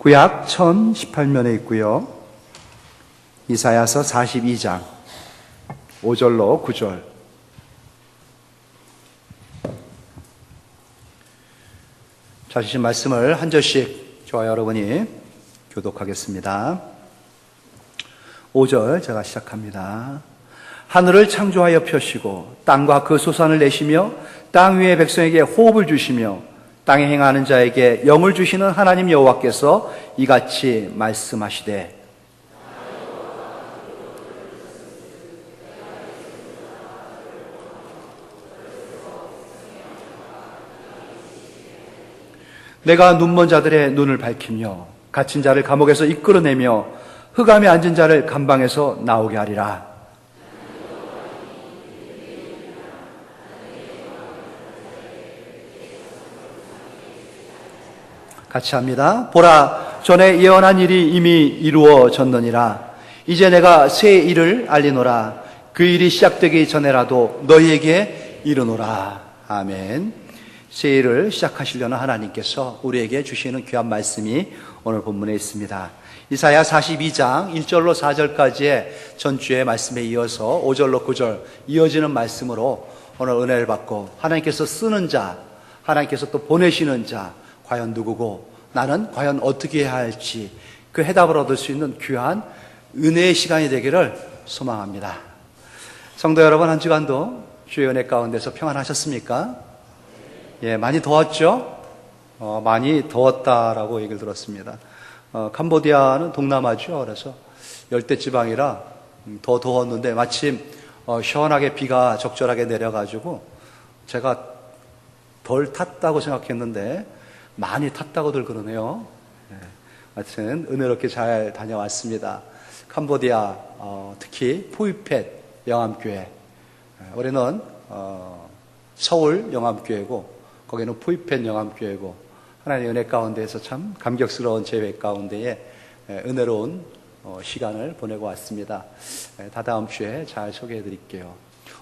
구약 1018면에 있고요. 이사야서 42장 5절로 9절. 찾으신 말씀을 한 절씩 저와 여러분이 교독하겠습니다. 5절 제가 시작합니다. 하늘을 창조하여 펴시고 땅과 그 소산을 내시며 땅 위의 백성에게 호흡을 주시며 땅에 행하는 자에게 영을 주시는 하나님 여호와께서 이같이 말씀하시되 내가 눈먼 자들의 눈을 밝히며 갇힌 자를 감옥에서 이끌어내며 흑암에 앉은 자를 감방에서 나오게 하리라. 같이 합니다. 보라, 전에 예언한 일이 이미 이루어졌느니라. 이제 내가 새 일을 알리노라. 그 일이 시작되기 전에라도 너희에게 이르노라. 아멘. 새 일을 시작하시려는 하나님께서 우리에게 주시는 귀한 말씀이 오늘 본문에 있습니다. 이사야 42장 1절로 4절까지의 전주의 말씀에 이어서 5절로 9절 이어지는 말씀으로 오늘 은혜를 받고 하나님께서 쓰는 자, 하나님께서 또 보내시는 자 과연 누구고 나는 과연 어떻게 해야 할지 그 해답을 얻을 수 있는 귀한 은혜의 시간이 되기를 소망합니다. 성도 여러분, 한 주간도 주의 은혜 가운데서 평안하셨습니까? 예, 많이 더웠죠? 많이 더웠다라고 얘기를 들었습니다. 캄보디아는 동남아죠. 그래서 열대지방이라 더 더웠는데 마침 시원하게 비가 적절하게 내려가지고 제가 덜 탔다고 생각했는데 많이 탔다고들 그러네요. 네, 하여튼 은혜롭게 잘 다녀왔습니다. 캄보디아 특히 푸이펫 영암교회, 우리는 서울 영암교회고 거기는 푸이펫 영암교회고 하나님의 은혜 가운데에서 참 감격스러운 제회 가운데에 은혜로운 시간을 보내고 왔습니다. 다다음 주에 잘 소개해 드릴게요.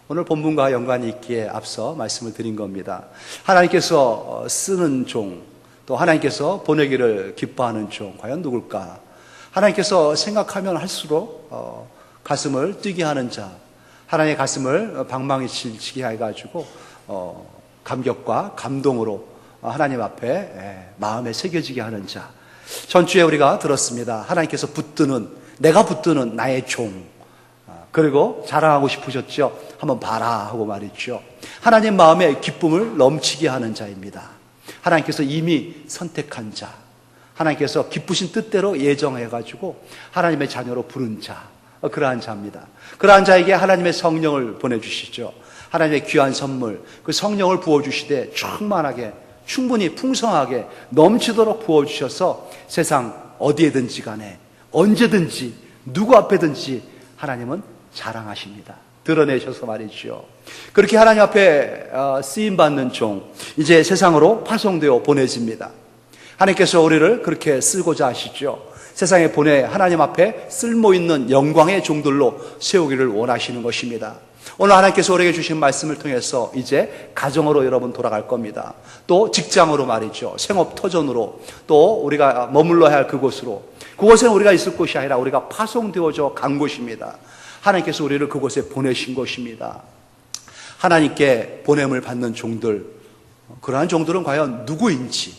오늘 본문과 연관이 있기에 앞서 말씀을 드린 겁니다. 하나님께서 쓰는 종, 또 하나님께서 보내기를 기뻐하는 종, 과연 누굴까? 하나님께서 생각하면 할수록 가슴을 뛰게 하는 자, 하나님의 가슴을 방망이 치게 해가지고 감격과 감동으로 하나님 앞에 마음에 새겨지게 하는 자. 전주에 우리가 들었습니다. 하나님께서 내가 붙드는 나의 종. 그리고 자랑하고 싶으셨죠? 한번 봐라 하고 말했죠. 하나님 마음에 기쁨을 넘치게 하는 자입니다. 하나님께서 이미 선택한 자, 하나님께서 기쁘신 뜻대로 예정해가지고 하나님의 자녀로 부른 자, 그러한 자입니다. 그러한 자에게 하나님의 성령을 보내주시죠. 하나님의 귀한 선물, 그 성령을 부어주시되 충만하게, 충분히 풍성하게 넘치도록 부어주셔서 세상 어디에든지 간에 언제든지 누구 앞에든지 하나님은 자랑하십니다. 드러내셔서 말이죠. 그렇게 하나님 앞에 쓰임받는 종, 이제 세상으로 파송되어 보내집니다. 하나님께서 우리를 그렇게 쓰고자 하시죠. 세상에 보내 하나님 앞에 쓸모있는 영광의 종들로 세우기를 원하시는 것입니다. 오늘 하나님께서 우리에게 주신 말씀을 통해서 이제 가정으로 여러분 돌아갈 겁니다. 또 직장으로 말이죠. 생업터전으로, 또 우리가 머물러야 할 그곳으로, 그곳에는 우리가 있을 곳이 아니라 우리가 파송되어져 간 곳입니다. 하나님께서 우리를 그곳에 보내신 것입니다. 하나님께 보냄을 받는 종들, 그러한 종들은 과연 누구인지,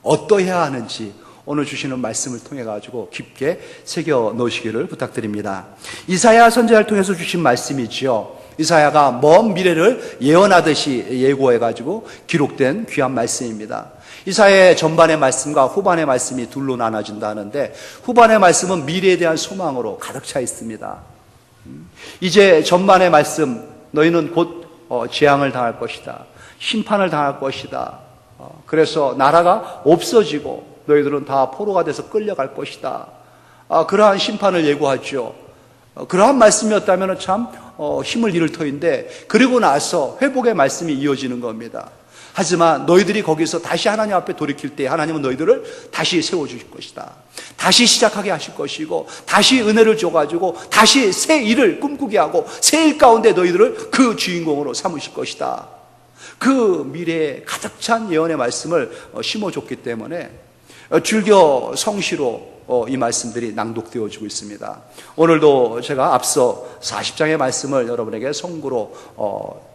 어떠해야 하는지 오늘 주시는 말씀을 통해 가지고 깊게 새겨 놓으시기를 부탁드립니다. 이사야 선지자를 통해서 주신 말씀이지요. 이사야가 먼 미래를 예언하듯이 예고해 가지고 기록된 귀한 말씀입니다. 이사야의 전반의 말씀과 후반의 말씀이 둘로 나눠진다 하는데, 후반의 말씀은 미래에 대한 소망으로 가득 차 있습니다. 이제 전반의 말씀, 너희는 곧 재앙을 당할 것이다, 심판을 당할 것이다, 그래서 나라가 없어지고 너희들은 다 포로가 돼서 끌려갈 것이다, 그러한 심판을 예고하죠. 그러한 말씀이었다면 참 힘을 잃을 터인데, 그리고 나서 회복의 말씀이 이어지는 겁니다. 하지만 너희들이 거기서 다시 하나님 앞에 돌이킬 때 하나님은 너희들을 다시 세워주실 것이다, 다시 시작하게 하실 것이고, 다시 은혜를 줘가지고 다시 새 일을 꿈꾸게 하고 새 일 가운데 너희들을 그 주인공으로 삼으실 것이다. 그 미래에 가득 찬 예언의 말씀을 심어줬기 때문에 줄겨 성시로 이 말씀들이 낭독되어지고 있습니다. 오늘도 제가 앞서 40장의 말씀을 여러분에게 성구로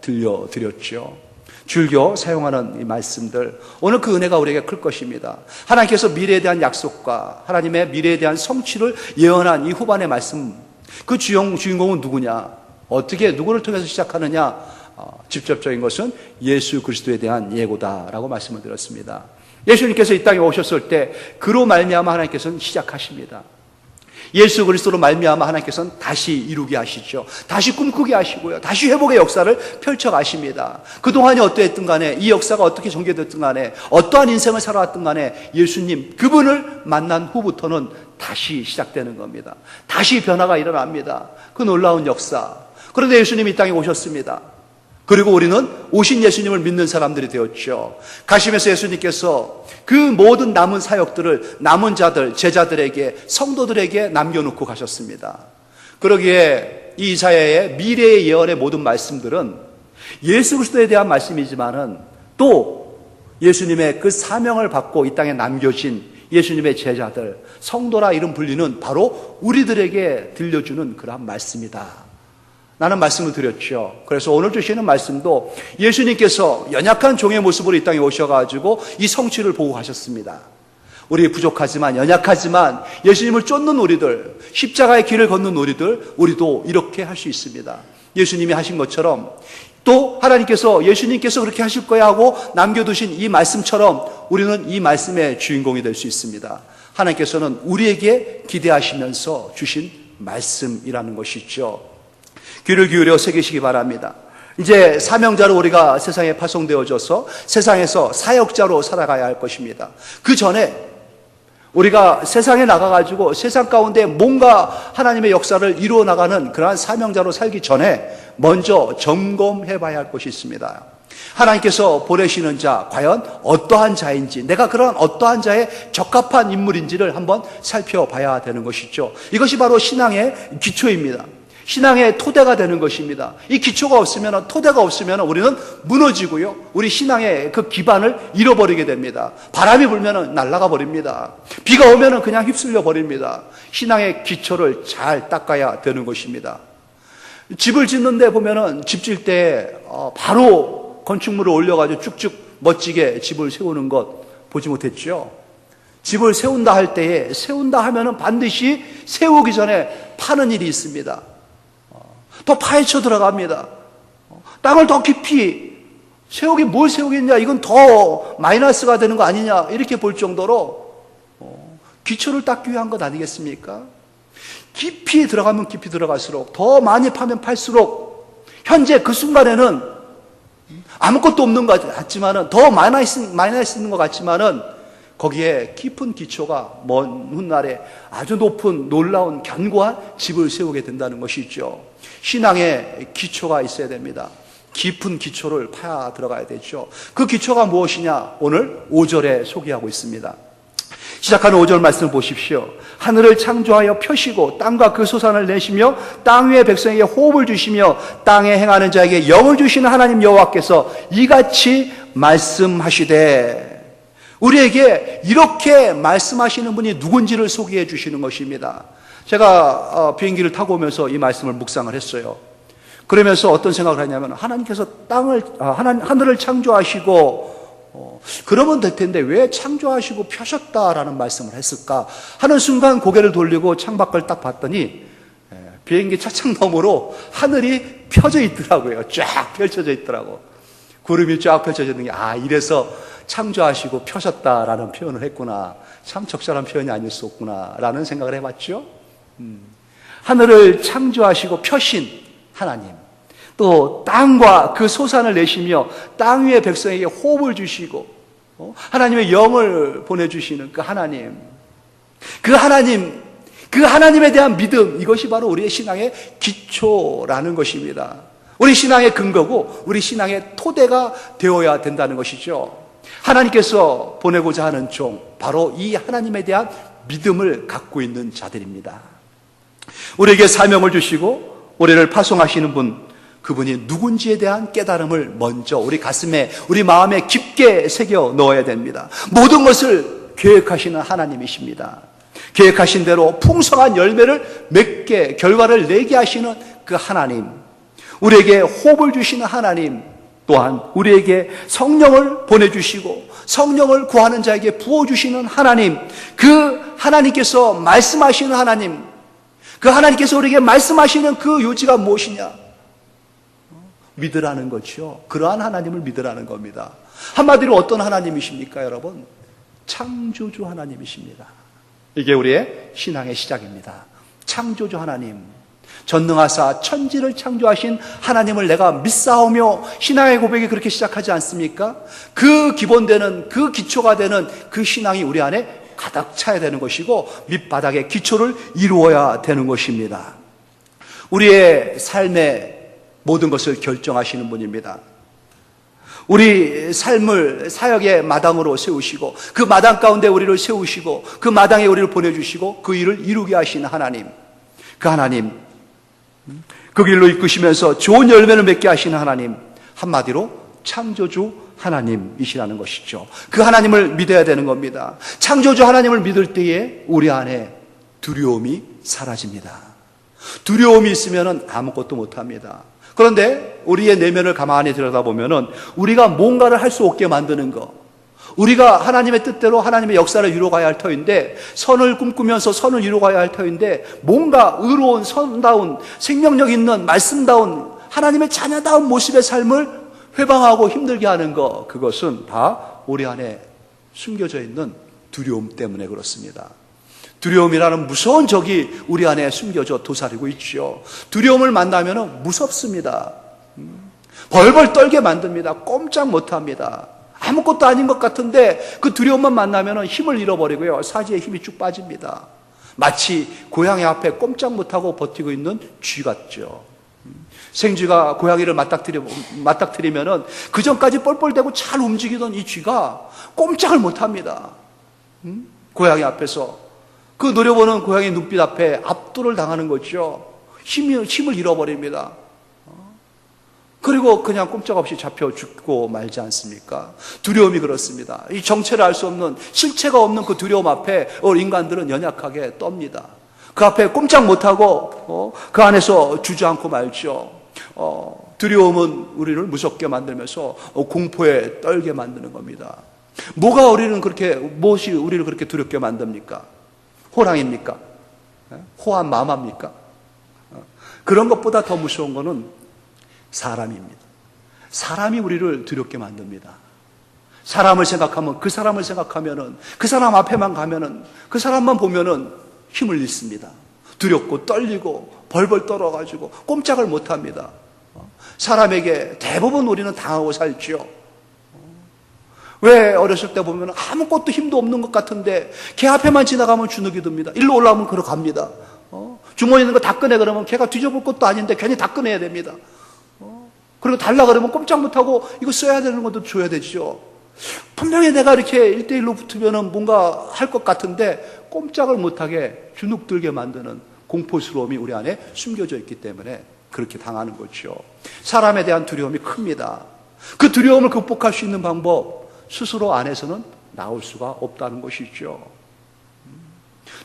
들려드렸죠. 줄겨 사용하는 이 말씀들, 오늘 그 은혜가 우리에게 클 것입니다. 하나님께서 미래에 대한 약속과 하나님의 미래에 대한 성취를 예언한 이 후반의 말씀, 그 주인공은 누구냐? 어떻게 누구를 통해서 시작하느냐? 직접적인 것은 예수 그리스도에 대한 예고다라고 말씀을 드렸습니다. 예수님께서 이 땅에 오셨을 때 그로 말미암아 하나님께서는 시작하십니다. 예수 그리스도로 말미암아 하나님께서는 다시 이루게 하시죠. 다시 꿈꾸게 하시고요. 다시 회복의 역사를 펼쳐가십니다. 그동안이 어떠했든 간에, 이 역사가 어떻게 전개됐든 간에, 어떠한 인생을 살아왔든 간에 예수님 그분을 만난 후부터는 다시 시작되는 겁니다. 다시 변화가 일어납니다. 그 놀라운 역사. 그런데 예수님이 이 땅에 오셨습니다. 그리고 우리는 오신 예수님을 믿는 사람들이 되었죠. 가시면서 예수님께서 그 모든 남은 사역들을 남은 자들, 제자들에게, 성도들에게 남겨놓고 가셨습니다. 그러기에 이 이사야의 미래의 예언의 모든 말씀들은 예수 그리스도에 대한 말씀이지만은 또 예수님의 그 사명을 받고 이 땅에 남겨진 예수님의 제자들, 성도라 이름 불리는 바로 우리들에게 들려주는 그러한 말씀이다. 라는 말씀을 드렸죠. 그래서 오늘 주시는 말씀도 예수님께서 연약한 종의 모습으로 이 땅에 오셔가지고 이 성취를 보고 가셨습니다. 우리 부족하지만, 연약하지만 예수님을 쫓는 우리들, 십자가의 길을 걷는 우리들, 우리도 이렇게 할 수 있습니다. 예수님이 하신 것처럼 또 하나님께서 예수님께서 그렇게 하실 거야 하고 남겨두신 이 말씀처럼 우리는 이 말씀의 주인공이 될 수 있습니다. 하나님께서는 우리에게 기대하시면서 주신 말씀이라는 것이죠. 귀를 기울여 새기시기 바랍니다. 이제 사명자로 우리가 세상에 파송되어져서 세상에서 사역자로 살아가야 할 것입니다. 그 전에 우리가 세상에 나가가지고 세상 가운데 뭔가 하나님의 역사를 이루어 나가는 그러한 사명자로 살기 전에 먼저 점검해 봐야 할 것이 있습니다. 하나님께서 보내시는 자, 과연 어떠한 자인지, 내가 그런 어떠한 자에 적합한 인물인지를 한번 살펴봐야 되는 것이죠. 이것이 바로 신앙의 기초입니다. 신앙의 토대가 되는 것입니다. 이 기초가 없으면, 토대가 없으면 우리는 무너지고요. 우리 신앙의 그 기반을 잃어버리게 됩니다. 바람이 불면 날아가 버립니다. 비가 오면 그냥 휩쓸려 버립니다. 신앙의 기초를 잘 닦아야 되는 것입니다. 집을 짓는데 보면은 집 질 때 바로 건축물을 올려가지고 쭉쭉 멋지게 집을 세우는 것 보지 못했죠. 집을 세운다 할 때에, 세운다 하면은 반드시 세우기 전에 파는 일이 있습니다. 더 파헤쳐 들어갑니다. 땅을 더 깊이 뭘 세우겠냐, 이건 더 마이너스가 되는 거 아니냐, 이렇게 볼 정도로 기초를 닦기 위한 것 아니겠습니까? 깊이 들어가면 깊이 들어갈수록, 더 많이 파면 팔수록, 현재 그 순간에는 아무것도 없는 것 같지만은, 더 마이너스 있는 것 같지만은 거기에 깊은 기초가 먼 훗날에 아주 높은 놀라운 견고한 집을 세우게 된다는 것이죠. 신앙의 기초가 있어야 됩니다. 깊은 기초를 파야 들어가야 되죠. 그 기초가 무엇이냐? 오늘 5절에 소개하고 있습니다. 시작하는 5절 말씀을 보십시오. 하늘을 창조하여 펴시고 땅과 그 소산을 내시며 땅 위의 백성에게 호흡을 주시며 땅에 행하는 자에게 영을 주시는 하나님 여호와께서 이같이 말씀하시되, 우리에게 이렇게 말씀하시는 분이 누군지를 소개해 주시는 것입니다. 제가 비행기를 타고 오면서 이 말씀을 묵상을 했어요. 그러면서 어떤 생각을 하냐면, 하나님께서 하늘을 창조하시고 그러면 될 텐데 왜 창조하시고 펴셨다라는 말씀을 했을까 하는 순간 고개를 돌리고 창밖을 딱 봤더니 비행기 차창 너머로 하늘이 펴져 있더라고요. 쫙 펼쳐져 있더라고. 구름이 쫙 펼쳐져 있는 게, 이래서 창조하시고 펴셨다라는 표현을 했구나. 참 적절한 표현이 아닐 수 없구나 라는 생각을 해봤죠. 하늘을 창조하시고 펴신 하나님, 또 땅과 그 소산을 내시며 땅 위의 백성에게 호흡을 주시고 하나님의 영을 보내주시는 그 하나님, 그 하나님에 대한 믿음, 이것이 바로 우리의 신앙의 기초라는 것입니다. 우리 신앙의 근거고 우리 신앙의 토대가 되어야 된다는 것이죠. 하나님께서 보내고자 하는 종, 바로 이 하나님에 대한 믿음을 갖고 있는 자들입니다. 우리에게 사명을 주시고 우리를 파송하시는 분, 그분이 누군지에 대한 깨달음을 먼저 우리 가슴에, 우리 마음에 깊게 새겨 넣어야 됩니다. 모든 것을 계획하시는 하나님이십니다. 계획하신 대로 풍성한 열매를 맺게, 결과를 내게 하시는 그 하나님, 우리에게 호흡을 주시는 하나님, 또한 우리에게 성령을 보내주시고 성령을 구하는 자에게 부어주시는 하나님, 그 하나님께서 말씀하시는 하나님, 그 하나님께서 우리에게 말씀하시는 그 요지가 무엇이냐? 믿으라는 거죠. 그러한 하나님을 믿으라는 겁니다. 한마디로 어떤 하나님이십니까, 여러분? 창조주 하나님이십니다. 이게 우리의 신앙의 시작입니다. 창조주 하나님, 전능하사 천지를 창조하신 하나님을 내가 믿사오며, 신앙의 고백이 그렇게 시작하지 않습니까? 그 기본되는, 그 기초가 되는 그 신앙이 우리 안에 가득 차야 되는 것이고, 밑바닥에 기초를 이루어야 되는 것입니다. 우리의 삶의 모든 것을 결정하시는 분입니다. 우리 삶을 사역의 마당으로 세우시고, 그 마당 가운데 우리를 세우시고, 그 마당에 우리를 보내주시고, 그 일을 이루게 하시는 하나님, 그 하나님, 그 길로 이끄시면서 좋은 열매를 맺게 하시는 하나님, 한마디로 창조주 하나님이시라는 것이죠. 그 하나님을 믿어야 되는 겁니다. 창조주 하나님을 믿을 때에 우리 안에 두려움이 사라집니다. 두려움이 있으면 아무것도 못합니다. 그런데 우리의 내면을 가만히 들여다보면 우리가 뭔가를 할 수 없게 만드는 것, 우리가 하나님의 뜻대로 하나님의 역사를 이루어가야 할 터인데, 선을 꿈꾸면서 선을 이루어가야 할 터인데, 뭔가 의로운, 선다운, 생명력 있는, 말씀다운, 하나님의 자녀다운 모습의 삶을 회방하고 힘들게 하는 것, 그것은 다 우리 안에 숨겨져 있는 두려움 때문에 그렇습니다. 두려움이라는 무서운 적이 우리 안에 숨겨져 도사리고 있죠. 두려움을 만나면 무섭습니다. 벌벌 떨게 만듭니다. 꼼짝 못합니다. 아무것도 아닌 것 같은데 그 두려움만 만나면 힘을 잃어버리고요, 사지에 힘이 쭉 빠집니다. 마치 고양이 앞에 꼼짝 못하고 버티고 있는 쥐 같죠. 생쥐가 고양이를 맞닥뜨리면 그 전까지 뻘뻘대고 잘 움직이던 이 쥐가 꼼짝을 못합니다. 고양이 앞에서 그 노려보는 고양이 눈빛 앞에 압도를 당하는 거죠. 힘을 잃어버립니다. 그리고 그냥 꼼짝없이 잡혀 죽고 말지 않습니까? 두려움이 그렇습니다. 이 정체를 알 수 없는, 실체가 없는 그 두려움 앞에 인간들은 연약하게 떱니다. 그 앞에 꼼짝 못하고 그 안에서 주저앉고 말죠. 두려움은 우리를 무섭게 만들면서 공포에 떨게 만드는 겁니다. 무엇이 우리를 그렇게 두렵게 만듭니까? 호랑이입니까? 호환 마마입니까? 그런 것보다 더 무서운 것은 사람입니다. 사람이 우리를 두렵게 만듭니다. 사람을 생각하면, 그 사람을 생각하면은, 그 사람 앞에만 가면은, 그 사람만 보면은 힘을 잃습니다. 두렵고 떨리고 벌벌 떨어가지고 꼼짝을 못합니다. 사람에게 대부분 우리는 당하고 살죠. 왜 어렸을 때 보면 아무것도 힘도 없는 것 같은데 걔 앞에만 지나가면 주눅이 듭니다. 일로 올라오면 그러 갑니다. 주머니에 있는 거 다 꺼내 그러면 걔가 뒤져볼 것도 아닌데 괜히 다 꺼내야 됩니다. 그리고 달라 그러면 꼼짝 못하고 이거 써야 되는 것도 줘야 되죠. 분명히 내가 이렇게 1대1로 붙으면 뭔가 할 것 같은데 꼼짝을 못하게 주눅 들게 만드는 공포스러움이 우리 안에 숨겨져 있기 때문에 그렇게 당하는 거죠. 사람에 대한 두려움이 큽니다. 그 두려움을 극복할 수 있는 방법, 스스로 안에서는 나올 수가 없다는 것이죠.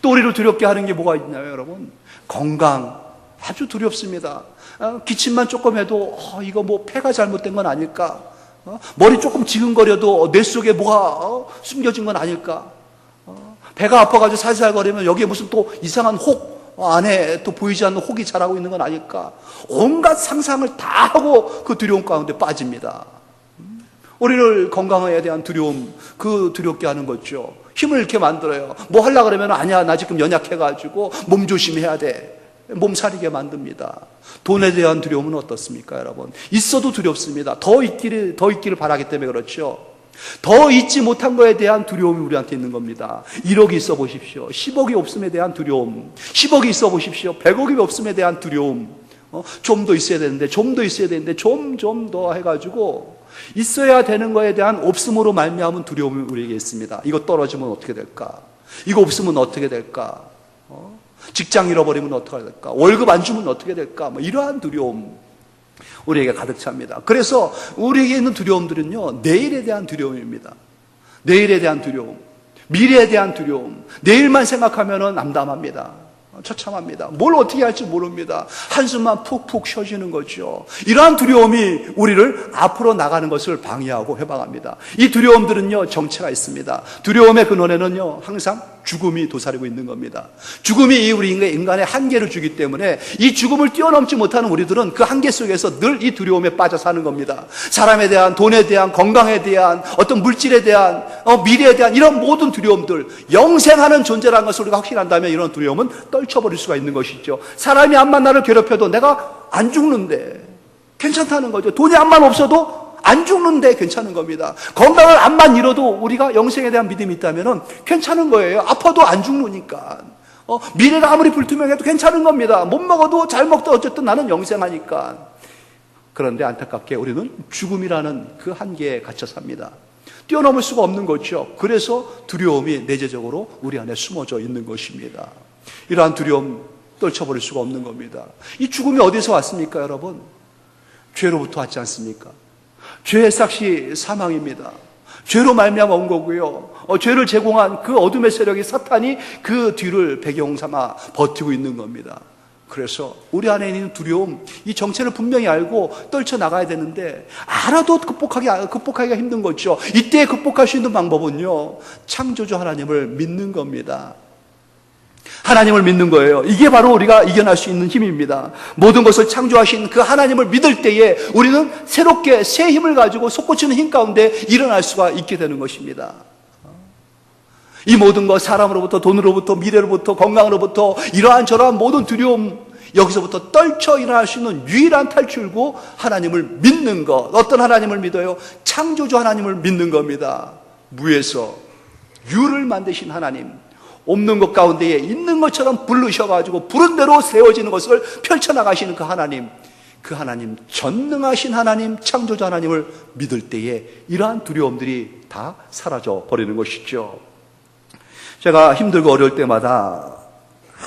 또 우리를 두렵게 하는 게 뭐가 있나요, 여러분? 건강, 아주 두렵습니다. 기침만 조금 해도 이거 뭐 폐가 잘못된 건 아닐까? 머리 조금 지근거려도 뇌 속에 뭐가 숨겨진 건 아닐까? 배가 아파가지고 살살거리면 여기에 무슨 또 이상한 혹 안에 또 보이지 않는 혹이 자라고 있는 건 아닐까? 온갖 상상을 다 하고 그 두려움 가운데 빠집니다. 우리를 건강에 대한 두려움, 그 두렵게 하는 거죠. 힘을 잃게 만들어요. 뭐 하려고 그러면 아니야, 나 지금 연약해가지고 몸 조심해야 돼. 몸살이게 만듭니다. 돈에 대한 두려움은 어떻습니까, 여러분? 있어도 두렵습니다. 더 있기를 바라기 때문에 그렇죠. 더 잊지 못한 것에 대한 두려움이 우리한테 있는 겁니다. 1억이 있어 보십시오. 10억이 없음에 대한 두려움. 10억이 있어 보십시오. 100억이 없음에 대한 두려움. 좀 더 있어야 되는데, 좀 더 해가지고 있어야 되는 것에 대한 없음으로 말미암은 두려움이 우리에게 있습니다. 이거 떨어지면 어떻게 될까? 이거 없으면 어떻게 될까? 직장 잃어버리면 어떻게 될까? 월급 안 주면 어떻게 될까? 이러한 두려움 우리에게 가득 찹니다. 그래서 우리에게 있는 두려움들은요, 내일에 대한 두려움입니다. 내일에 대한 두려움. 미래에 대한 두려움, 내일만 생각하면 암담합니다. 처참합니다. 뭘 어떻게 할지 모릅니다. 한숨만 푹푹 쉬어지는 거죠. 이러한 두려움이 우리를 앞으로 나가는 것을 방해하고 해방합니다. 이 두려움들은요, 정체가 있습니다. 두려움의 근원에는요, 항상 죽음이 도사리고 있는 겁니다. 죽음이 우리 인간의 한계를 주기 때문에 이 죽음을 뛰어넘지 못하는 우리들은 그 한계 속에서 늘 이 두려움에 빠져 사는 겁니다. 사람에 대한, 돈에 대한, 건강에 대한, 어떤 물질에 대한, 미래에 대한 이런 모든 두려움들, 영생하는 존재라는 것을 우리가 확신한다면 이런 두려움은 떨쳐버릴 수가 있는 것이죠. 사람이 암만 나를 괴롭혀도 내가 안 죽는데 괜찮다는 거죠. 돈이 암만 없어도 안 죽는데 괜찮은 겁니다. 건강을 암만 잃어도 우리가 영생에 대한 믿음이 있다면 괜찮은 거예요. 아파도 안 죽으니까. 미래가 아무리 불투명해도 괜찮은 겁니다. 못 먹어도 잘 먹다 어쨌든 나는 영생하니까. 그런데 안타깝게 우리는 죽음이라는 그 한계에 갇혀 삽니다. 뛰어넘을 수가 없는 거죠. 그래서 두려움이 내재적으로 우리 안에 숨어져 있는 것입니다. 이러한 두려움 떨쳐버릴 수가 없는 겁니다. 이 죽음이 어디서 왔습니까, 여러분? 죄로부터 왔지 않습니까? 죄의 삭시 사망입니다. 죄로 말미암아 온 거고요. 죄를 제공한 그 어둠의 세력이 사탄이 그 뒤를 배경 삼아 버티고 있는 겁니다. 그래서 우리 안에 있는 두려움, 이 정체를 분명히 알고 떨쳐나가야 되는데 알아도 극복하기가 힘든 거죠. 이때 극복할 수 있는 방법은요, 창조주 하나님을 믿는 겁니다. 하나님을 믿는 거예요. 이게 바로 우리가 이겨낼 수 있는 힘입니다. 모든 것을 창조하신 그 하나님을 믿을 때에 우리는 새롭게 새 힘을 가지고 솟구치는 힘 가운데 일어날 수가 있게 되는 것입니다. 이 모든 것, 사람으로부터, 돈으로부터, 미래로부터, 건강으로부터 이러한 저러한 모든 두려움, 여기서부터 떨쳐 일어날 수 있는 유일한 탈출구, 하나님을 믿는 것. 어떤 하나님을 믿어요? 창조주 하나님을 믿는 겁니다. 무에서 유를 만드신 하나님, 없는 것 가운데에 있는 것처럼 부르셔가지고 부른 대로 세워지는 것을 펼쳐나가시는 그 하나님, 전능하신 하나님, 창조주 하나님을 믿을 때에 이러한 두려움들이 다 사라져 버리는 것이죠. 제가 힘들고 어려울 때마다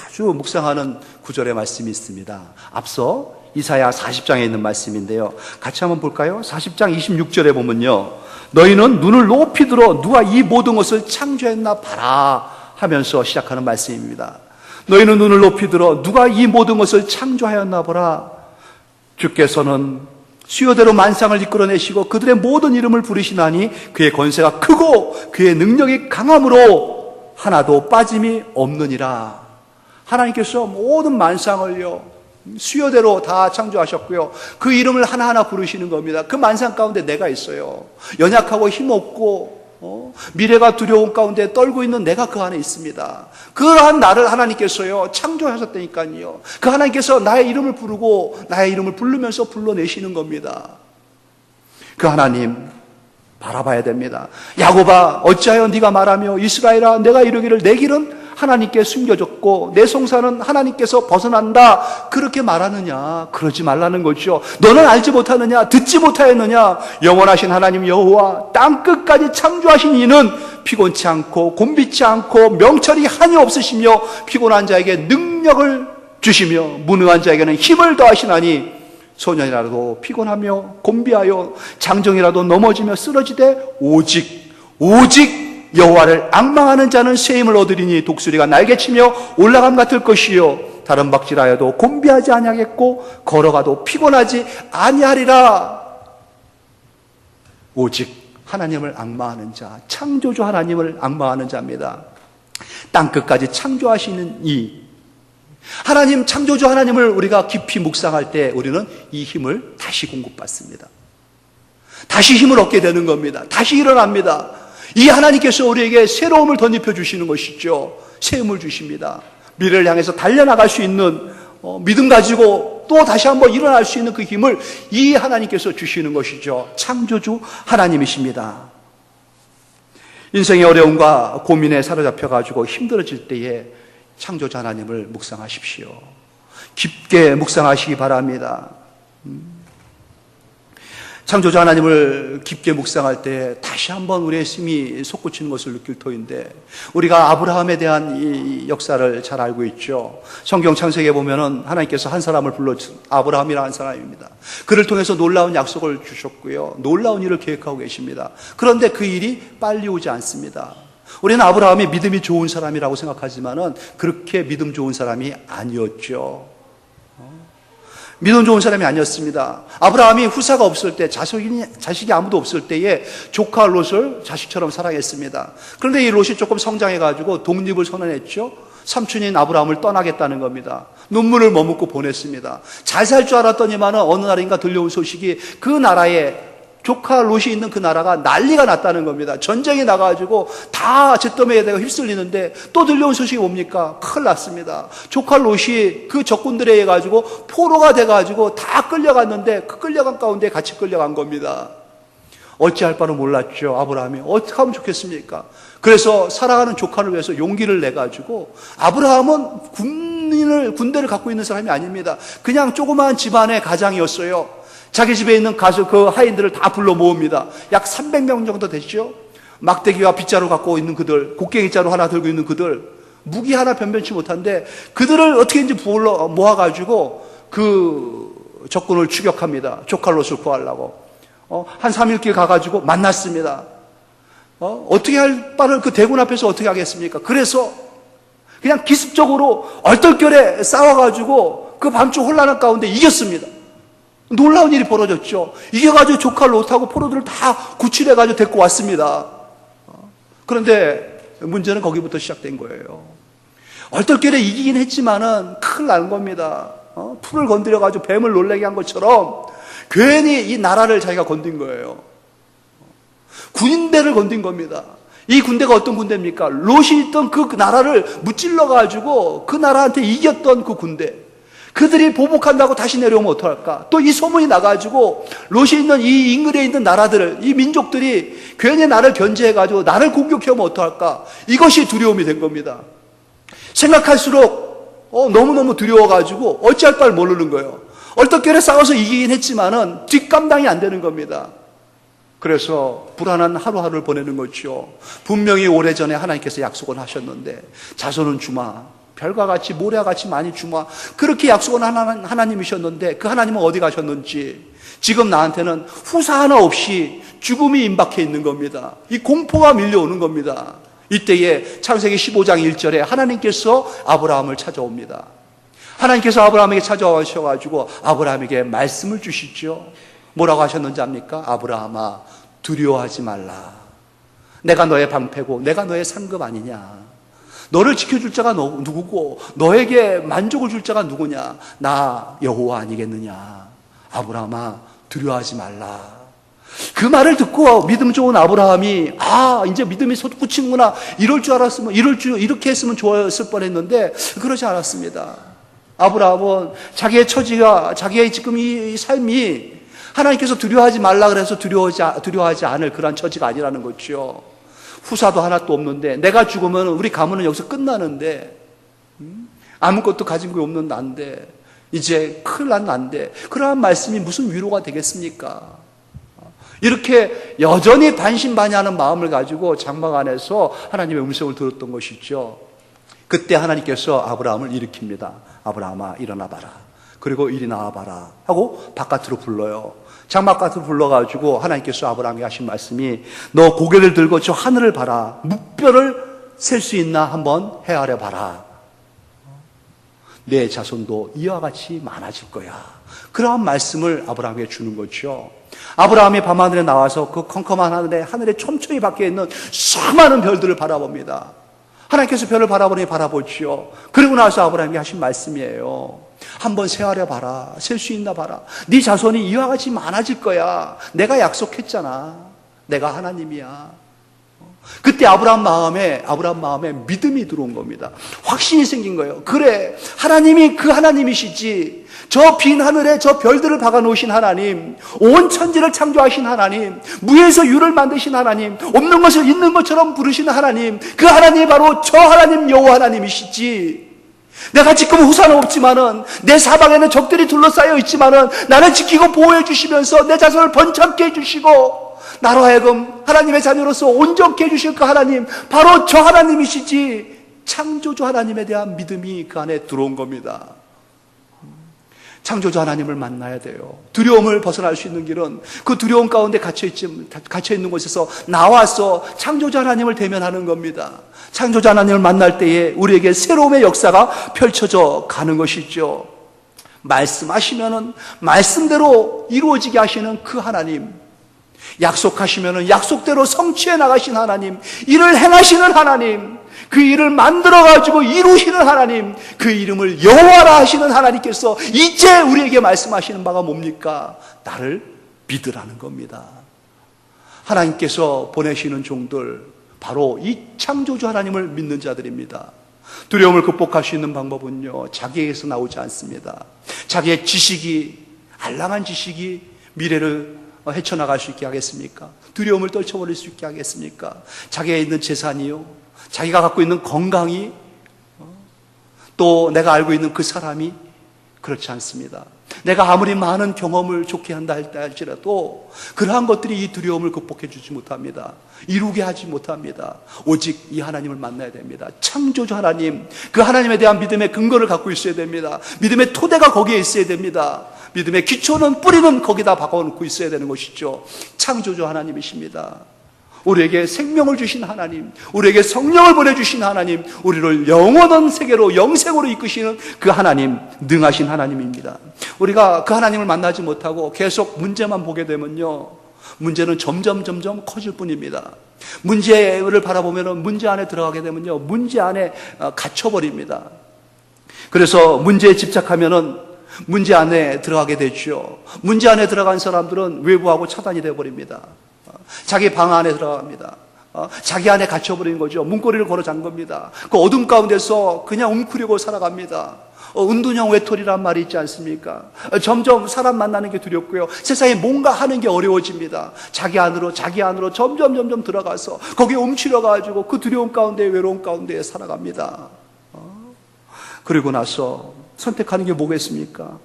아주 묵상하는 구절의 말씀이 있습니다. 앞서 이사야 40장에 있는 말씀인데요. 같이 한번 볼까요? 40장 26절에 보면요, 너희는 눈을 높이 들어 누가 이 모든 것을 창조했나 봐라 하면서 시작하는 말씀입니다. 너희는 눈을 높이 들어 누가 이 모든 것을 창조하였나 보라. 주께서는 수요대로 만상을 이끌어내시고 그들의 모든 이름을 부르시나니 그의 권세가 크고 그의 능력이 강함으로 하나도 빠짐이 없느니라. 하나님께서 모든 만상을요, 수요대로 다 창조하셨고요, 그 이름을 하나하나 부르시는 겁니다. 그 만상 가운데 내가 있어요. 연약하고 힘없고 미래가 두려운 가운데 떨고 있는 내가 그 안에 있습니다. 그러한 나를 하나님께서요 창조하셨다니까요. 그 하나님께서 나의 이름을 부르고 나의 이름을 부르면서 불러내시는 겁니다. 그 하나님 바라봐야 됩니다. 야곱아, 어찌하여 네가 말하며 이스라엘아, 내가 이르기를 내 길은 하나님께 숨겨졌고 내 송사는 하나님께서 벗어난다 그렇게 말하느냐? 그러지 말라는 거죠. 너는 알지 못하느냐? 듣지 못하였느냐? 영원하신 하나님 여호와 땅끝까지 창조하신 이는 피곤치 않고 곤비치 않고 명철이 한이 없으시며 피곤한 자에게 능력을 주시며 무능한 자에게는 힘을 더하시나니 소년이라도 피곤하며 곤비하여 장정이라도 넘어지며 쓰러지되 오직 여호와를 앙망하는 자는 새 힘을 얻으리니 독수리가 날개치며 올라감 같을 것이요 다른 박질하여도 곤비하지 아니하겠고 걸어가도 피곤하지 아니하리라. 오직 하나님을 앙망하는 자, 창조주 하나님을 앙망하는 자입니다. 땅끝까지 창조하시는 이 하나님, 창조주 하나님을 우리가 깊이 묵상할 때 우리는 이 힘을 다시 공급받습니다. 다시 힘을 얻게 되는 겁니다. 다시 일어납니다. 이 하나님께서 우리에게 새로움을 덧입혀 주시는 것이죠. 새 힘을 주십니다. 미래를 향해서 달려나갈 수 있는 믿음 가지고 또 다시 한번 일어날 수 있는 그 힘을 이 하나님께서 주시는 것이죠. 창조주 하나님이십니다. 인생의 어려움과 고민에 사로잡혀가지고 힘들어질 때에 창조주 하나님을 묵상하십시오. 깊게 묵상하시기 바랍니다. 창조주 하나님을 깊게 묵상할 때 다시 한번 우리의 심이 솟구치는 것을 느낄 터인데, 우리가 아브라함에 대한 이 역사를 잘 알고 있죠. 성경 창세기에 보면은 하나님께서 한 사람을 아브라함이라는 한 사람입니다. 그를 통해서 놀라운 약속을 주셨고요, 놀라운 일을 계획하고 계십니다. 그런데 그 일이 빨리 오지 않습니다. 우리는 아브라함이 믿음이 좋은 사람이라고 생각하지만은 그렇게 믿음 좋은 사람이 아니었죠. 믿음 좋은 사람이 아니었습니다. 아브라함이 후사가 없을 때, 자식이 아무도 없을 때에 조카 롯을 자식처럼 사랑했습니다. 그런데 이 롯이 조금 성장해가지고 독립을 선언했죠. 삼촌인 아브라함을 떠나겠다는 겁니다. 눈물을 머금고 보냈습니다. 잘 살 줄 알았더니만은 어느 날인가 들려온 소식이 그 나라에 조카 롯이 있는 그 나라가 난리가 났다는 겁니다. 전쟁이 나가지고 다 잿더미에다가 휩쓸리는데 또 들려온 소식이 뭡니까? 큰일 났습니다. 조카 롯이 그 적군들에 의해 가지고 포로가 돼가지고 다 끌려갔는데 그 끌려간 가운데 같이 끌려간 겁니다. 어찌할 바를 몰랐죠. 아브라함이 어떻게 하면 좋겠습니까? 그래서 살아가는 조카를 위해서 용기를 내가지고, 아브라함은 군대를 갖고 있는 사람이 아닙니다. 그냥 조그마한 집안의 가장이었어요. 자기 집에 있는 그 하인들을 다 불러 모읍니다. 약 300명 정도 됐죠. 막대기와 빗자루 갖고 있는 그들, 곡괭이자루 하나 들고 있는 그들, 무기 하나 변변치 못한데 그들을 어떻게든지 불러 모아가지고 그 적군을 추격합니다. 조카 롯을 구하려고. 한 3일길 가가지고 만났습니다. 어떻게 할 바를 그 대군 앞에서 어떻게 하겠습니까? 그래서 그냥 기습적으로 얼떨결에 싸워가지고 그 밤중 혼란한 가운데 이겼습니다. 놀라운 일이 벌어졌죠. 이겨가지고 조카 롯하고 포로들을 다 구출해가지고 데리고 왔습니다. 그런데 문제는 거기부터 시작된 거예요. 얼떨결에 이기긴 했지만은 큰일 난 겁니다. 풀을 건드려가지고 뱀을 놀래게 한 것처럼 괜히 이 나라를 자기가 건든 거예요. 군대를 건든 겁니다. 이 군대가 어떤 군대입니까? 롯이 있던 그 나라를 무찔러가지고 그 나라한테 이겼던 그 군대. 그들이 보복한다고 다시 내려오면 어떡할까? 또 이 소문이 나가지고 롯이 있는 이 인근에 있는 나라들, 이 민족들이 괜히 나를 견제해가지고 나를 공격해오면 어떡할까? 이것이 두려움이 된 겁니다. 생각할수록 너무너무 두려워가지고 어찌할 바를 모르는 거예요. 얼떨결에 싸워서 이기긴 했지만은 뒷감당이 안 되는 겁니다. 그래서 불안한 하루하루를 보내는 거죠. 분명히 오래전에 하나님께서 약속을 하셨는데, 자손은 주마, 별과 같이 모래와 같이 많이 주마, 그렇게 약속은 하나님이셨는데 그 하나님은 어디 가셨는지 지금 나한테는 후사 하나 없이 죽음이 임박해 있는 겁니다. 이 공포가 밀려오는 겁니다. 이때에 창세기 15장 1절에 하나님께서 아브라함을 찾아옵니다. 하나님께서 아브라함에게 찾아오셔가지고 아브라함에게 말씀을 주시죠. 뭐라고 하셨는지 압니까? 아브라함아, 두려워하지 말라. 내가 너의 방패고 내가 너의 상급 아니냐. 너를 지켜줄 자가 누구고 너에게 만족을 줄 자가 누구냐. 나 여호와 아니겠느냐. 아브라함아, 두려워하지 말라. 그 말을 듣고 믿음 좋은 아브라함이 이제 믿음이 솟구치는구나, 이럴 줄 알았으면 이렇게 했으면 좋았을 뻔했는데 그러지 않았습니다. 아브라함은 자기의 처지가, 자기의 지금 이 삶이 하나님께서 두려워하지 말라 그래서 두려워하지 않을 그런 처지가 아니라는 거죠. 후사도 하나도 없는데, 내가 죽으면 우리 가문은 여기서 끝나는데, 아무것도 가진 게 없는 난데, 이제 큰일 난 난데, 그러한 말씀이 무슨 위로가 되겠습니까? 이렇게 여전히 반신반의하는 마음을 가지고 장막 안에서 하나님의 음성을 들었던 것이죠. 그때 하나님께서 아브라함을 일으킵니다. 아브라함아, 일어나 봐라. 그리고 이리 나와 봐라 하고 바깥으로 불러요. 장막 바깥으로 불러가지고 하나님께서 아브라함에게 하신 말씀이, 너 고개를 들고 저 하늘을 봐라. 묵별을 셀 수 있나 한번 헤아려 봐라. 내 자손도 이와 같이 많아질 거야. 그러한 말씀을 아브라함에게 주는 거죠. 아브라함이 밤하늘에 나와서 그 컴컴한 하늘에 촘촘히 박혀 있는 수많은 별들을 바라봅니다. 하나님께서 별을 바라보지요. 그리고 나서 아브라함이 하신 말씀이에요. 한번 세하려 봐라. 셀 수 있나 봐라. 네 자손이 이와 같이 많아질 거야. 내가 약속했잖아. 내가 하나님이야. 그때 아브라함 마음에 믿음이 들어온 겁니다. 확신이 생긴 거예요. 그래, 하나님이 그 하나님이시지. 저 빈 하늘에 저 별들을 박아 놓으신 하나님, 온 천지를 창조하신 하나님, 무에서 유를 만드신 하나님, 없는 것을 있는 것처럼 부르시는 하나님, 그 하나님이 바로 저 하나님 여호와 하나님이시지. 내가 지금 후사는 없지만은, 내 사방에는 적들이 둘러싸여 있지만은 나를 지키고 보호해 주시면서 내 자손을 번창케 해주시고 나로 하여금 하나님의 자녀로서 온전케 해주실 그 하나님, 바로 저 하나님이시지. 창조주 하나님에 대한 믿음이 그 안에 들어온 겁니다. 창조주 하나님을 만나야 돼요. 두려움을 벗어날 수 있는 길은 그 두려움 가운데 갇혀있는 곳에서 나와서 창조주 하나님을 대면하는 겁니다. 창조주 하나님을 만날 때에 우리에게 새로움의 역사가 펼쳐져 가는 것이죠. 말씀하시면은 말씀대로 이루어지게 하시는 그 하나님, 약속하시면은 약속대로 성취해 나가신 하나님, 일을 행하시는 하나님, 그 일을 만들어가지고 이루시는 하나님, 그 이름을 여호와라 하시는 하나님께서 이제 우리에게 말씀하시는 바가 뭡니까? 나를 믿으라는 겁니다. 하나님께서 보내시는 종들, 바로 이 창조주 하나님을 믿는 자들입니다. 두려움을 극복할 수 있는 방법은요, 자기에게서 나오지 않습니다. 자기의 지식이, 알랑한 지식이 미래를 헤쳐나갈 수 있게 하겠습니까? 두려움을 떨쳐버릴 수 있게 하겠습니까? 자기가 있는 재산이요, 자기가 갖고 있는 건강이, 또 내가 알고 있는 그 사람이 그렇지 않습니다. 내가 아무리 많은 경험을 좋게 한다 할지라도 그러한 것들이 이 두려움을 극복해 주지 못합니다. 이루게 하지 못합니다. 오직 이 하나님을 만나야 됩니다. 창조주 하나님, 그 하나님에 대한 믿음의 근거를 갖고 있어야 됩니다. 믿음의 토대가 거기에 있어야 됩니다. 믿음의 기초는, 뿌리는 거기다 박아놓고 있어야 되는 것이죠. 창조주 하나님이십니다. 우리에게 생명을 주신 하나님, 우리에게 성령을 보내주신 하나님, 우리를 영원한 세계로, 영생으로 이끄시는 그 하나님, 능하신 하나님입니다. 우리가 그 하나님을 만나지 못하고 계속 문제만 보게 되면요, 문제는 점점 커질 뿐입니다. 문제를 바라보면 문제 안에 들어가게 되면요, 문제 안에 갇혀버립니다. 그래서 문제에 집착하면은 문제 안에 들어가게 되죠. 문제 안에 들어간 사람들은 외부하고 차단이 되어버립니다. 자기 방 안에 들어갑니다. 자기 안에 갇혀버린 거죠. 문고리를 걸어 잠 겁니다. 그 어둠 가운데서 그냥 웅크리고 살아갑니다. 은둔형 외톨이란 말이 있지 않습니까? 점점 사람 만나는 게 두렵고요, 세상에 뭔가 하는 게 어려워집니다. 자기 안으로 점점 들어가서 거기에 움츠려가지고 그 두려움 가운데, 외로움 가운데 살아갑니다. 그리고 나서 선택하는 게 뭐겠습니까?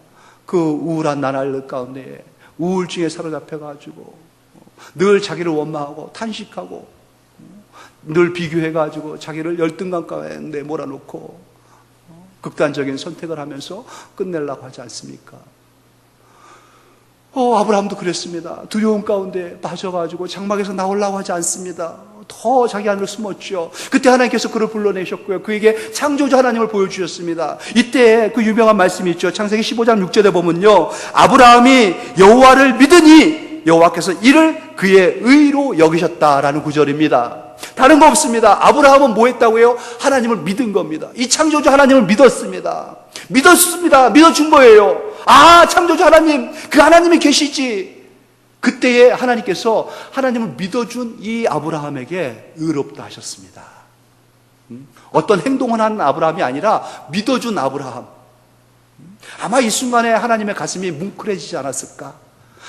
그 우울한 나날 가운데 우울증에 사로잡혀가지고 늘 자기를 원망하고 탄식하고 늘 비교해가지고 자기를 열등감 가운데 몰아놓고 극단적인 선택을 하면서 끝내려고 하지 않습니까? 아브라함도 그랬습니다. 두려움 가운데 빠져가지고 장막에서 나오려고 하지 않습니다. 더 자기 안으로 숨었죠. 그때 하나님께서 그를 불러내셨고요, 그에게 창조주 하나님을 보여주셨습니다. 이때 그 유명한 말씀이 있죠. 창세기 15장 6절에 보면요, 아브라함이 여호와를 믿으니 여호와께서 이를 그의 의로 여기셨다라는 구절입니다. 다른 거 없습니다. 아브라함은 뭐 했다고요? 하나님을 믿은 겁니다. 이 창조주 하나님을 믿었습니다. 믿어준 거예요. 창조주 하나님, 그 하나님이 계시지. 그때에 하나님께서 하나님을 믿어준 이 아브라함에게 의롭다 하셨습니다. 어떤 행동을 한 아브라함이 아니라 믿어준 아브라함. 아마 이 순간에 하나님의 가슴이 뭉클해지지 않았을까?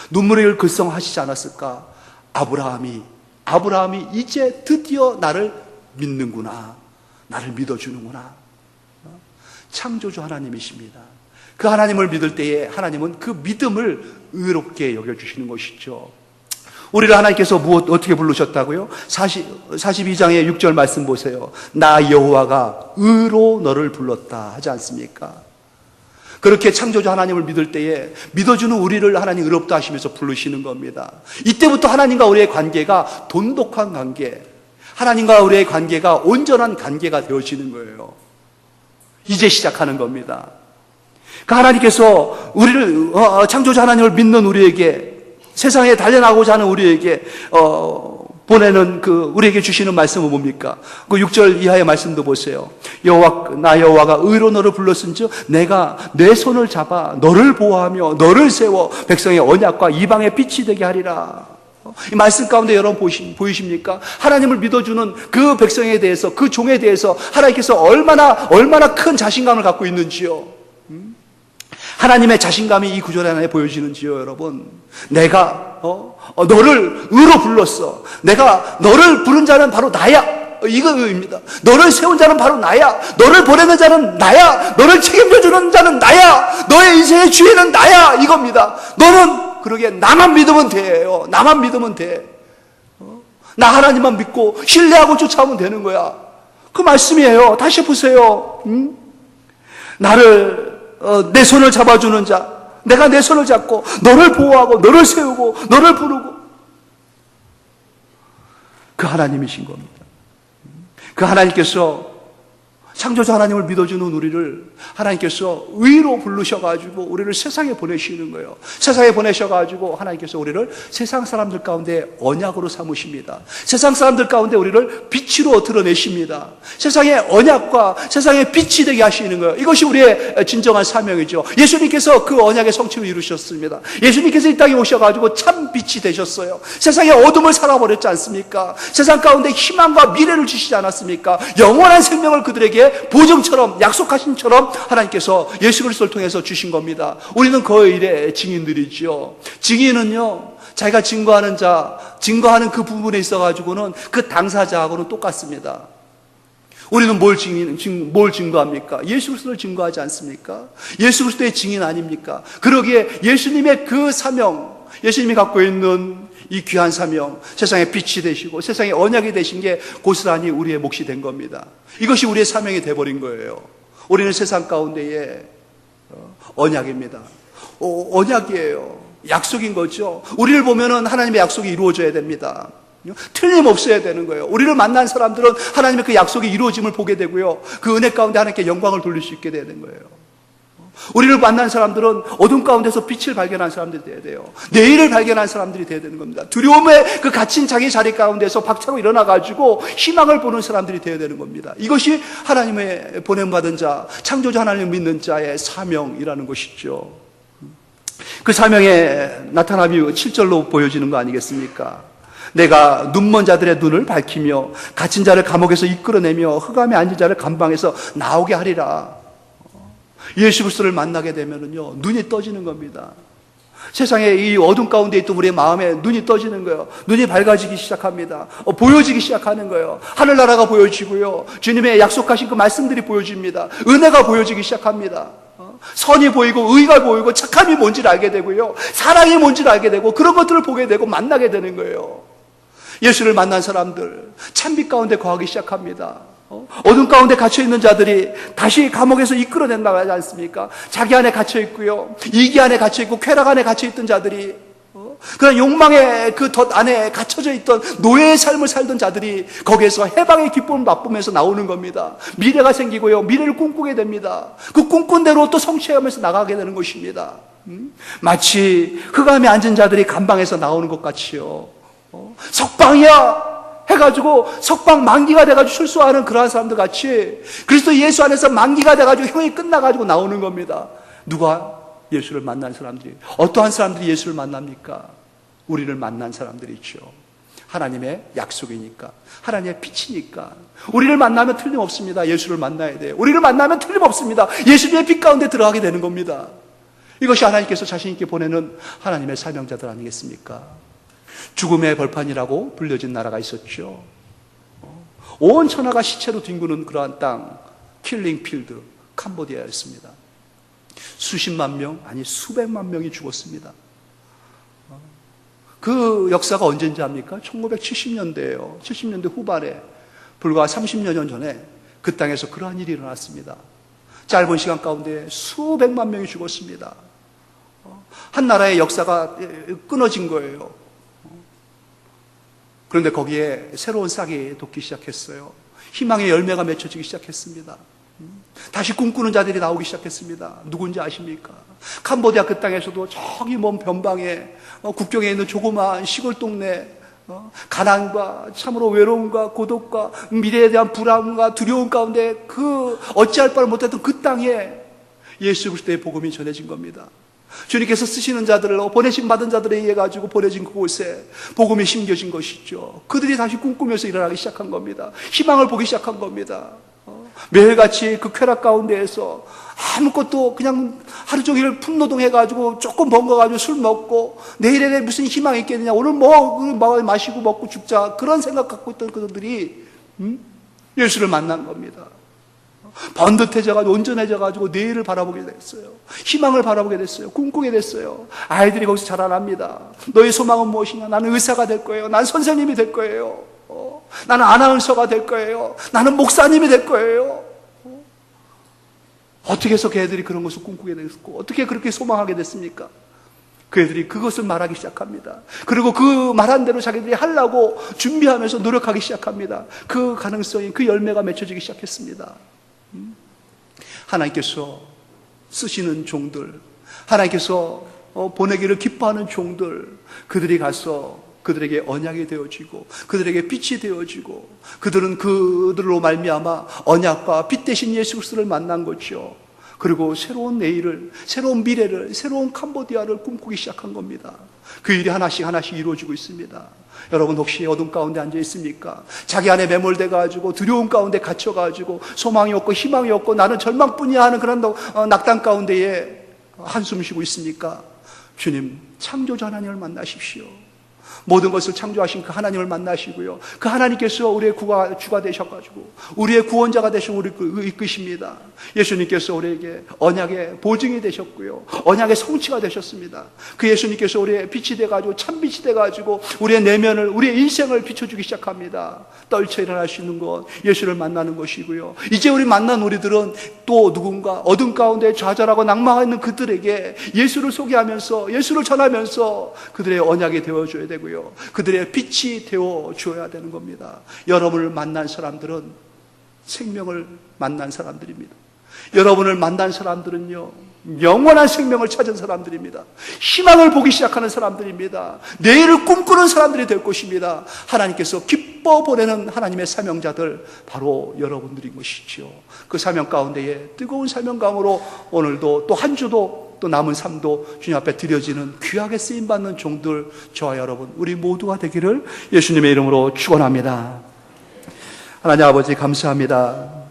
눈물을 글썽하시지 않았을까? 아브라함이 이제 드디어 나를 믿는구나, 나를 믿어주는구나. 창조주 하나님이십니다. 그 하나님을 믿을 때에 하나님은 그 믿음을 의롭게 여겨주시는 것이죠. 우리를 하나님께서 어떻게 부르셨다고요? 42장의 6절 말씀 보세요. 나 여호와가 의로 너를 불렀다 하지 않습니까? 그렇게 창조주 하나님을 믿을 때에 믿어주는 우리를 하나님 의롭다 하시면서 부르시는 겁니다. 이때부터 하나님과 우리의 관계가 돈독한 관계, 하나님과 우리의 관계가 온전한 관계가 되어지는 거예요. 이제 시작하는 겁니다. 그 하나님께서 우리를, 창조주 하나님을 믿는 우리에게, 세상에 달려나가고자 하는 우리에게 보내는 우리에게 주시는 말씀은 뭡니까? 그 6절 이하의 말씀도 보세요. 나 여호와가 의로 너를 불렀은즉 내가 내 손을 잡아 너를 보호하며 너를 세워 백성의 언약과 이방의 빛이 되게 하리라. 이 말씀 가운데 여러분 보이십니까? 하나님을 믿어주는 그 백성에 대해서, 그 종에 대해서 하나님께서 얼마나 큰 자신감을 갖고 있는지요. 하나님의 자신감이 이 구절 안에 보여지는지요, 여러분. 내가 너를 의로 불렀어. 내가 너를 부른 자는 바로 나야. 이거입니다. 너를 세운 자는 바로 나야. 너를 보내는 자는 나야. 너를 책임져주는 자는 나야. 너의 인생의 주인은 나야. 이겁니다. 너는 그러게 나만 믿으면 돼요. 나만 믿으면 돼. 나 하나님만 믿고 신뢰하고 쫓아오면 되는 거야. 그 말씀이에요. 다시 보세요. 나를 내 손을 잡아주는 자, 내가 내 손을 잡고 너를 보호하고 너를 세우고 너를 부르고, 그 하나님이신 겁니다. 그 하나님께서, 창조자 하나님을 믿어주는 우리를 하나님께서 의로 부르셔가지고 우리를 세상에 보내시는 거예요. 세상에 보내셔가지고 하나님께서 우리를 세상 사람들 가운데 언약으로 삼으십니다. 세상 사람들 가운데 우리를 빛으로 드러내십니다. 세상의 언약과 세상의 빛이 되게 하시는 거예요. 이것이 우리의 진정한 사명이죠. 예수님께서 그 언약의 성취를 이루셨습니다. 예수님께서 이 땅에 오셔가지고 참 빛이 되셨어요. 세상의 어둠을 살아버렸지 않습니까? 세상 가운데 희망과 미래를 주시지 않았습니까? 영원한 생명을 그들에게 보증처럼, 약속하신처럼 하나님께서 예수 그리스도를 통해서 주신 겁니다. 우리는 그 일의 증인들이죠. 증인은요, 자기가 증거하는 자, 증거하는 그 부분에 있어가지고는 그 당사자하고는 똑같습니다. 우리는 뭘 증거합니까? 예수 그리스도를 증거하지 않습니까? 예수 그리스도의 증인 아닙니까? 그러기에 예수님의 그 사명, 예수님이 갖고 있는 이 귀한 사명, 세상의 빛이 되시고 세상의 언약이 되신 게 고스란히 우리의 몫이 된 겁니다. 이것이 우리의 사명이 돼버린 거예요. 우리는 세상 가운데의 언약입니다. 언약이에요. 약속인 거죠. 우리를 보면은 하나님의 약속이 이루어져야 됩니다. 틀림없어야 되는 거예요. 우리를 만난 사람들은 하나님의 그 약속이 이루어짐을 보게 되고요, 그 은혜 가운데 하나님께 영광을 돌릴 수 있게 되는 거예요. 우리를 만난 사람들은 어둠 가운데서 빛을 발견한 사람들이 되어야 돼요. 내일을 발견한 사람들이 되어야 되는 겁니다. 두려움에 그 갇힌 자기 자리 가운데서 박차고 일어나가지고 희망을 보는 사람들이 되어야 되는 겁니다. 이것이 하나님의 보냄받은 자, 창조자 하나님을 믿는 자의 사명이라는 것이죠. 그 사명의 나타남이 7절로 보여지는 거 아니겠습니까? 내가 눈먼 자들의 눈을 밝히며 갇힌 자를 감옥에서 이끌어내며 흑암에 앉은 자를 감방에서 나오게 하리라. 예수 그리스도를 만나게 되면은요, 눈이 떠지는 겁니다. 세상에 이 어둠 가운데 있던 우리의 마음에 눈이 떠지는 거예요. 눈이 밝아지기 시작합니다. 보여지기 시작하는 거예요. 하늘나라가 보여지고요, 주님의 약속하신 그 말씀들이 보여집니다. 은혜가 보여지기 시작합니다. 선이 보이고 의가 보이고 착함이 뭔지를 알게 되고요, 사랑이 뭔지를 알게 되고, 그런 것들을 보게 되고 만나게 되는 거예요. 예수를 만난 사람들 찬빛 가운데 거하기 시작합니다. 어둠 가운데 갇혀있는 자들이 다시 감옥에서 이끌어낸다고 하지 않습니까? 자기 안에 갇혀있고요, 이기 안에 갇혀있고 쾌락 안에 갇혀있던 자들이, 그런 욕망의 그 덫 안에 갇혀져 있던 노예의 삶을 살던 자들이 거기에서 해방의 기쁨을 맛보면서 나오는 겁니다. 미래가 생기고요, 미래를 꿈꾸게 됩니다. 그 꿈꾼 대로 또 성취하면서 나가게 되는 것입니다. 마치 흑암에 앉은 자들이 감방에서 나오는 것 같이요, 석방이야 해가지고 석방 만기가 돼가지고 출소하는 그러한 사람들 같이 그리스도 예수 안에서 만기가 돼가지고 형이 끝나가지고 나오는 겁니다. 누가? 예수를 만난 사람들이. 어떠한 사람들이 예수를 만납니까? 우리를 만난 사람들이죠. 하나님의 약속이니까, 하나님의 빛이니까. 우리를 만나면 틀림없습니다. 예수를 만나야 돼요. 우리를 만나면 틀림없습니다. 예수님의 빛 가운데 들어가게 되는 겁니다. 이것이 하나님께서 자신 있게 보내는 하나님의 사명자들 아니겠습니까? 죽음의 벌판이라고 불려진 나라가 있었죠. 온 천하가 시체로 뒹구는 그러한 땅, 킬링필드, 캄보디아였습니다. 수십만 명, 아니 수백만 명이 죽었습니다. 그 역사가 언제인지 압니까? 1970년대예요. 70년대 후반에, 불과 30여 년 전에 그 땅에서 그러한 일이 일어났습니다. 짧은 시간 가운데 수백만 명이 죽었습니다. 한 나라의 역사가 끊어진 거예요. 그런데 거기에 새로운 싹이 돋기 시작했어요. 희망의 열매가 맺혀지기 시작했습니다. 다시 꿈꾸는 자들이 나오기 시작했습니다. 누군지 아십니까? 캄보디아 그 땅에서도 저기 먼 변방에 국경에 있는 조그마한 시골 동네, 가난과 참으로 외로움과 고독과 미래에 대한 불안과 두려움 가운데 그 어찌할 바를 못했던 그 땅에 예수 그리스도의 복음이 전해진 겁니다. 주님께서 쓰시는 자들을, 보내심 받은 자들에 의해 가지고 보내진 그곳에 복음이 심겨진 것이죠. 그들이 다시 꿈꾸면서 일어나기 시작한 겁니다. 희망을 보기 시작한 겁니다. 매일같이 그 쾌락 가운데에서 아무것도 그냥 하루 종일 품노동해가지고 조금 번거가지고 술 먹고 내일에 무슨 희망이 있겠느냐, 오늘 마시고 먹고 죽자, 그런 생각 갖고 있던 그들이 예수를 만난 겁니다. 번듯해져가지고 온전해져가지고 내일을 바라보게 됐어요. 희망을 바라보게 됐어요. 꿈꾸게 됐어요. 아이들이 거기서 자라납니다. 너의 소망은 무엇이냐? 나는 의사가 될 거예요. 나는 선생님이 될 거예요. 나는 아나운서가 될 거예요. 나는 목사님이 될 거예요. 어떻게 해서 그 애들이 그런 것을 꿈꾸게 됐고 어떻게 그렇게 소망하게 됐습니까? 그 애들이 그것을 말하기 시작합니다. 그리고 그 말한 대로 자기들이 하려고 준비하면서 노력하기 시작합니다. 그 가능성이, 그 열매가 맺혀지기 시작했습니다. 하나님께서 쓰시는 종들, 하나님께서 보내기를 기뻐하는 종들, 그들이 가서 그들에게 언약이 되어지고 그들에게 빛이 되어지고 그들은 그들로 말미암아 언약과 빛 대신 예수 그리스도를 만난 거죠. 그리고 새로운 내일을, 새로운 미래를, 새로운 캄보디아를 꿈꾸기 시작한 겁니다. 그 일이 하나씩 하나씩 이루어지고 있습니다. 여러분 혹시 어둠 가운데 앉아 있습니까? 자기 안에 매몰돼 가지고 두려움 가운데 갇혀 가지고 소망이 없고 희망이 없고 나는 절망뿐이야 하는 그런 낙담 가운데에 한숨 쉬고 있습니까? 주님, 창조주 하나님을 만나십시오. 모든 것을 창조하신 그 하나님을 만나시고요. 그 하나님께서 우리의 주가 되셔가지고 우리의 구원자가 되시고 우리를 이끄십니다. 예수님께서 우리에게 언약의 보증이 되셨고요. 언약의 성취가 되셨습니다. 그 예수님께서 우리의 빛이 돼가지고 참빛이 돼가지고 우리의 내면을, 우리의 인생을 비춰주기 시작합니다. 떨쳐 일어날 수 있는 것, 예수를 만나는 것이고요. 이제 우리 만난 우리들은 또 누군가 어둠 가운데 좌절하고 낭망하는 그들에게 예수를 소개하면서, 예수를 전하면서 그들의 언약이 되어줘야 되고요. 그들의 빛이 되어 주어야 되는 겁니다. 여러분을 만난 사람들은 생명을 만난 사람들입니다. 여러분을 만난 사람들은요, 영원한 생명을 찾은 사람들입니다. 희망을 보기 시작하는 사람들입니다. 내일을 꿈꾸는 사람들이 될 것입니다. 하나님께서 기뻐 보내는 하나님의 사명자들, 바로 여러분들인 것이죠. 그 사명 가운데에 뜨거운 사명감으로 오늘도 또 한 주도 또 남은 삶도 주님 앞에 드려지는 귀하게 쓰임받는 종들, 저와 여러분 우리 모두가 되기를 예수님의 이름으로 축원합니다. 하나님 아버지 감사합니다.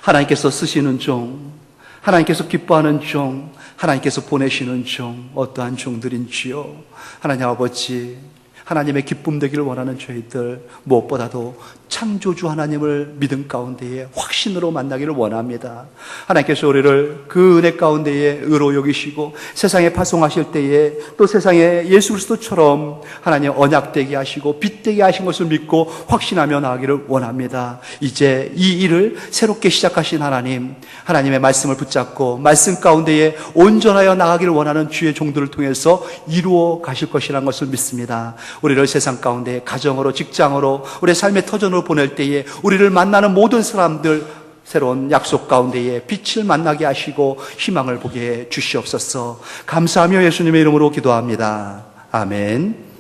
하나님께서 쓰시는 종, 하나님께서 기뻐하는 종, 하나님께서 보내시는 종, 어떠한 종들인지요. 하나님 아버지, 하나님의 기쁨 되기를 원하는 저희들 무엇보다도 창조주 하나님을 믿음 가운데에 확신으로 만나기를 원합니다. 하나님께서 우리를 그 은혜 가운데에 의로 여기시고 세상에 파송하실 때에 또 세상에 예수 그리스도처럼 하나님 언약되게 하시고 빛되게 하신 것을 믿고 확신하며 나가기를 원합니다. 이제 이 일을 새롭게 시작하신 하나님, 하나님의 말씀을 붙잡고 말씀 가운데에 온전하여 나가기를 원하는 주의 종들을 통해서 이루어 가실 것이라는 것을 믿습니다. 우리를 세상 가운데 가정으로, 직장으로, 우리의 삶의 터전으로 보낼 때에 우리를 만나는 모든 사람들 새로운 약속 가운데에 빛을 만나게 하시고 희망을 보게 해 주시옵소서. 감사하며 예수님의 이름으로 기도합니다. 아멘.